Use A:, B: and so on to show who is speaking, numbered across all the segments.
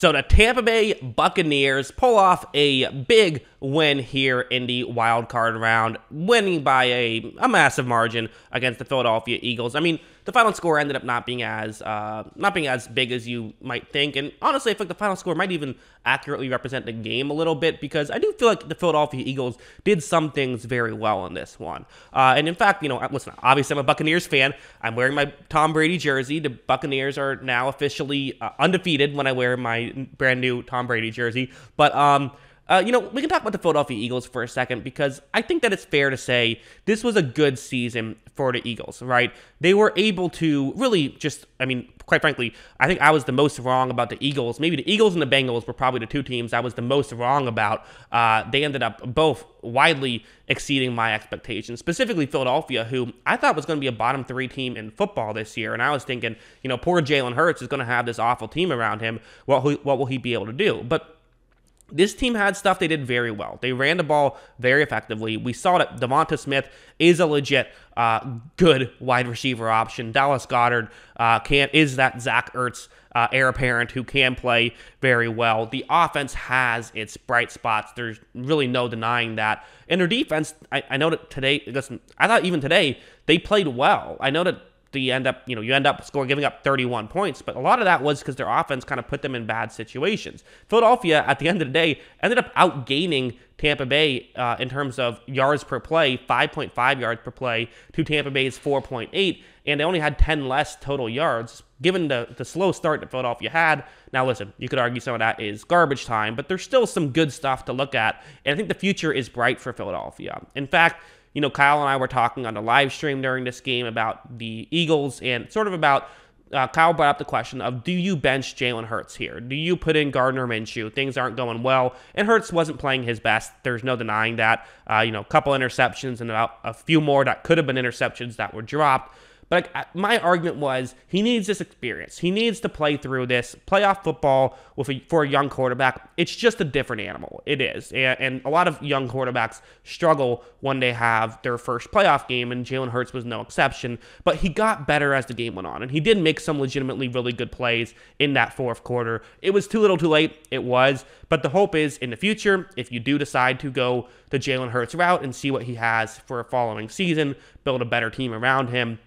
A: So the Tampa Bay Buccaneers pull off a big win here in the wild card round, winning by a massive margin against the Philadelphia Eagles. I mean, the final score ended up not being as big as you might think, and honestly, I think the final score might even accurately represent the game a little bit, because I do feel like the Philadelphia Eagles did some things very well in this one. And in fact, listen, obviously I'm a Buccaneers fan. I'm wearing my Tom Brady jersey. The Buccaneers are now officially undefeated when I wear my brand new Tom Brady jersey. But we can talk about the Philadelphia Eagles for a second, because I think that it's fair to say this was a good season for the Eagles, right? They were able to really quite frankly, I think I was the most wrong about the Eagles. Maybe the Eagles and the Bengals were probably the two teams I was the most wrong about. They ended up both widely exceeding my expectations, specifically Philadelphia, who I thought was going to be a bottom 3 team in football this year. And I was thinking, poor Jalen Hurts is going to have this awful team around him. What will he be able to do? But this team had stuff they did very well. They ran the ball very effectively. We saw that Devonta Smith is a legit good wide receiver option. Dallas Goedert is that Zach Ertz heir apparent who can play very well. The offense has its bright spots. There's really no denying that. And their defense, I know that today, I thought even today, they played well. I know that you end up giving up 31 points, but a lot of that was because their offense kind of put them in bad situations. Philadelphia, at the end of the day, ended up outgaining Tampa Bay in terms of yards per play, 5.5 yards per play, to Tampa Bay's 4.8, and they only had 10 less total yards, given the slow start that Philadelphia had. Now listen, you could argue some of that is garbage time, but there's still some good stuff to look at, and I think the future is bright for Philadelphia. In fact, Kyle and I were talking on the live stream during this game about the Eagles, and sort of about, Kyle brought up the question of, do you bench Jalen Hurts here? Do you put in Gardner Minshew? Things aren't going well, and Hurts wasn't playing his best. There's no denying that. A couple interceptions and about a few more that could have been interceptions that were dropped. But my argument was, he needs this experience. He needs to play through this playoff football for a young quarterback. It's just a different animal. It is. And a lot of young quarterbacks struggle when they have their first playoff game, and Jalen Hurts was no exception. But he got better as the game went on, and he did make some legitimately really good plays in that fourth quarter. It was too little too late. It was. But the hope is, in the future, if you do decide to go the Jalen Hurts route and see what he has for a following season, build a better team around him,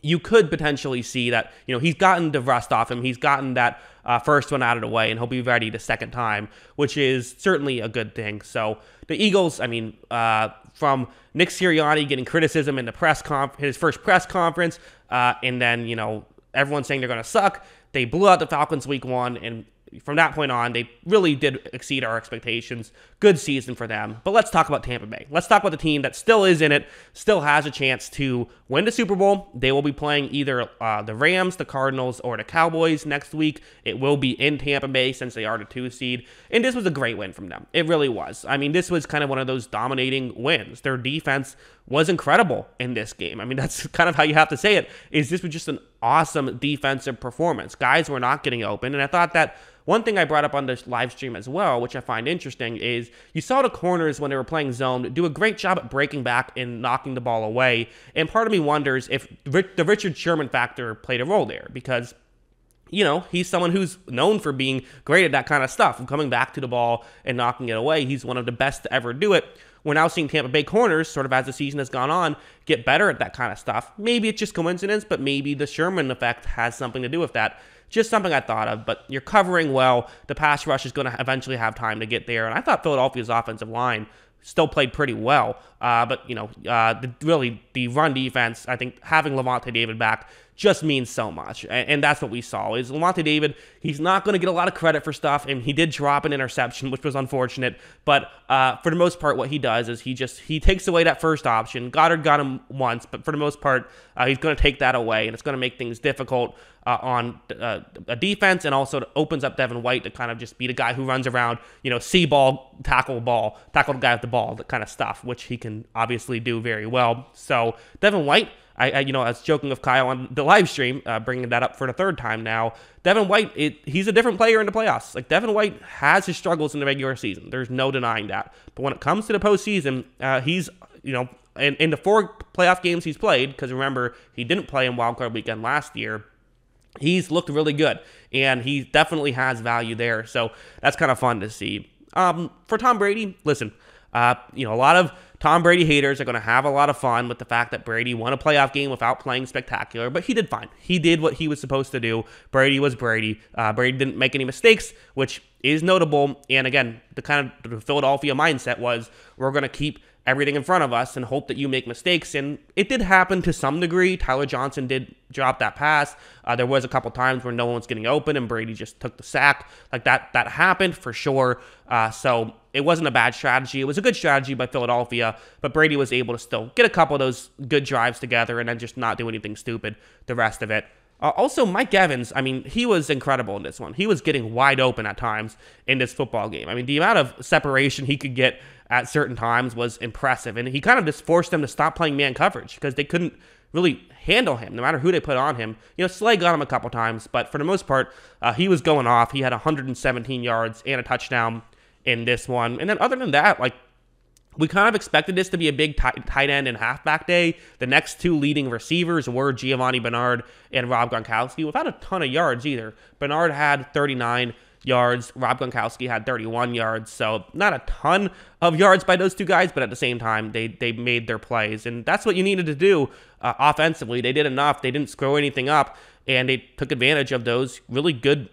A: you could potentially see that, he's gotten the rust off him. He's gotten that first one out of the way, and he'll be ready the second time, which is certainly a good thing. So the Eagles, from Nick Sirianni getting criticism in the his first press conference, and then, everyone saying they're going to suck. They blew out the Falcons week 1, and from that point on, they really did exceed our expectations. Good season for them. But let's talk about Tampa Bay. Let's talk about the team that still is in it, still has a chance to win the Super Bowl. They will be playing either the Rams, the Cardinals, or the Cowboys next week. It will be in Tampa Bay since they are the 2 seed. And this was a great win from them. It really was. This was kind of one of those dominating wins. Their defense was incredible in this game. That's kind of how you have to say it, is this was just an awesome defensive performance. Guys were not getting open, and I thought that one thing I brought up on this live stream as well, which I find interesting, is you saw the corners when they were playing zone do a great job at breaking back and knocking the ball away. And part of me wonders if the Richard Sherman factor played a role there, because he's someone who's known for being great at that kind of stuff, coming back to the ball and knocking it away. He's one of the best to ever do it. We're now seeing Tampa Bay corners, sort of as the season has gone on, get better at that kind of stuff. Maybe it's just coincidence, but maybe the Sherman effect has something to do with that. Just something I thought of, but you're covering well. The pass rush is going to eventually have time to get there, and I thought Philadelphia's offensive line still played pretty well. But the run defense, I think having Lavonte David back just means so much. And that's what we saw, is Lavonte David, he's not going to get a lot of credit for stuff, and he did drop an interception, which was unfortunate. But for the most part, what he does is he takes away that first option. Goddard got him once, but for the most part, he's going to take that away, and it's going to make things difficult on a defense, and also opens up Devin White to kind of just be the guy who runs around, see ball, tackle the guy with the ball, that kind of stuff, which he can obviously do very well. So Devin White, I was joking with Kyle on the live stream, bringing that up for the third time now. Devin White, he's a different player in the playoffs. Like, Devin White has his struggles in the regular season. There's no denying that. But when it comes to the postseason, he's, in the 4 playoff games he's played, because remember, he didn't play in Wildcard Weekend last year, he's looked really good, and he definitely has value there. So that's kind of fun to see. For Tom Brady, listen, a lot of Tom Brady haters are going to have a lot of fun with the fact that Brady won a playoff game without playing spectacular, but he did fine. He did what he was supposed to do. Brady was Brady. Brady didn't make any mistakes, which is notable. And again, the Philadelphia mindset was, we're going to keep everything in front of us and hope that you make mistakes. And it did happen to some degree. Tyler Johnson did drop that pass. There was a couple times where no one was getting open and Brady just took the sack. Like that happened for sure. So it wasn't a bad strategy. It was a good strategy by Philadelphia, but Brady was able to still get a couple of those good drives together and then just not do anything stupid the rest of it. Also, Mike Evans, I mean, he was incredible in this one. He was getting wide open at times in this football game. I mean, the amount of separation he could get at certain times was impressive, and he kind of just forced them to stop playing man coverage because they couldn't really handle him, no matter who they put on him. Slay got him a couple times, but for the most part, he was going off. He had 117 yards and a touchdown in this one. And then other than that, we kind of expected this to be a big tight end and halfback day. The next two leading receivers were Giovanni Bernard and Rob Gronkowski, without a ton of yards either. Bernard had 39 yards. Rob Gronkowski had 31 yards. So not a ton of yards by those two guys, but at the same time, they made their plays. And that's what you needed to do offensively. They did enough. They didn't screw anything up, and they took advantage of those really good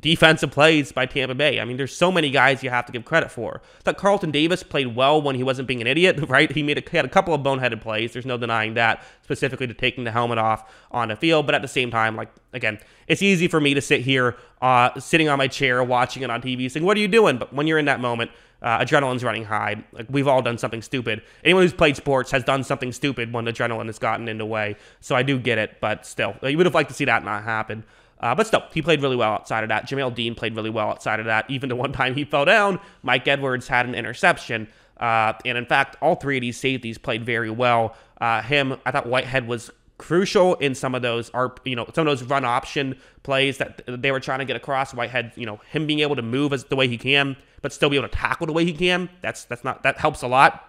A: defensive plays by Tampa Bay. I mean, there's so many guys you have to give credit for. I thought Carlton Davis played well when he wasn't being an idiot, right? He had a couple of boneheaded plays. There's no denying that, specifically to taking the helmet off on the field. But at the same time, again, it's easy for me to sit here, sitting on my chair, watching it on TV, saying, what are you doing? But when you're in that moment, adrenaline's running high. We've all done something stupid. Anyone who's played sports has done something stupid when adrenaline has gotten in the way. So I do get it, but still, you would have liked to see that not happen. But still, he played really well outside of that. Jamel Dean played really well outside of that. Even the one time he fell down, Mike Edwards had an interception. And in fact, all three of these safeties played very well. I thought Whitehead was crucial in some of those run option plays that they were trying to get across. Whitehead, him being able to move the way he can, but still be able to tackle the way he can. That helps a lot.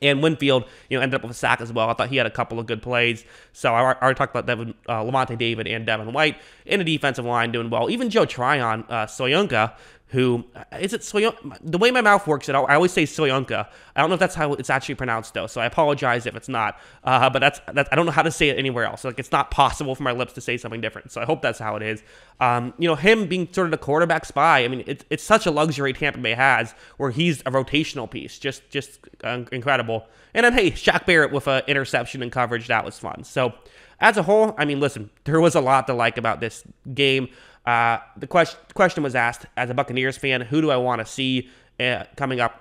A: And Winfield, ended up with a sack as well. I thought he had a couple of good plays. So I already talked about Lavonte David and Devin White in the defensive line doing well. Even Joe Tryon, Soyunca, who is it Soyunca? The way my mouth works, I always say Soyunca. I don't know if that's how it's actually pronounced though, so I apologize if it's not. But that's I don't know how to say it anywhere else. It's not possible for my lips to say something different. So I hope that's how it is. Him being sort of the quarterback spy. I mean, it's such a luxury Tampa Bay has, where he's a rotational piece, just incredible. And then hey, Shaq Barrett with an interception and coverage, that was fun. So as a whole, I mean, listen, there was a lot to like about this game. The question was asked, as a Buccaneers fan, who do I want to see coming up,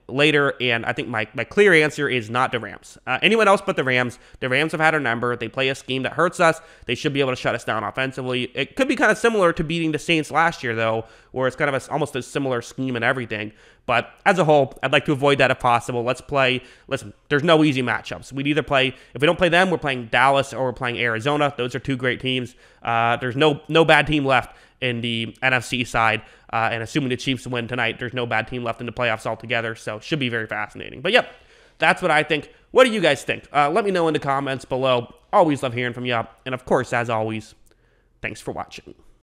A: later? And I think my clear answer is not the Rams. Anyone else but the Rams. The Rams have had our number. They play a scheme that hurts us. They should be able to shut us down offensively. It could be kind of similar to beating the Saints last year, though, where it's kind of almost a similar scheme and everything. But as a whole, I'd like to avoid that if possible. Let's play. Listen, there's no easy matchups. We'd either play, if we don't play them, we're playing Dallas or we're playing Arizona. Those are two great teams. There's no bad team left in the NFC side. And assuming the Chiefs win tonight, there's no bad team left in the playoffs altogether. So it should be very fascinating. But yep, that's what I think. What do you guys think? Let me know in the comments below. Always love hearing from you. And of course, as always, thanks for watching.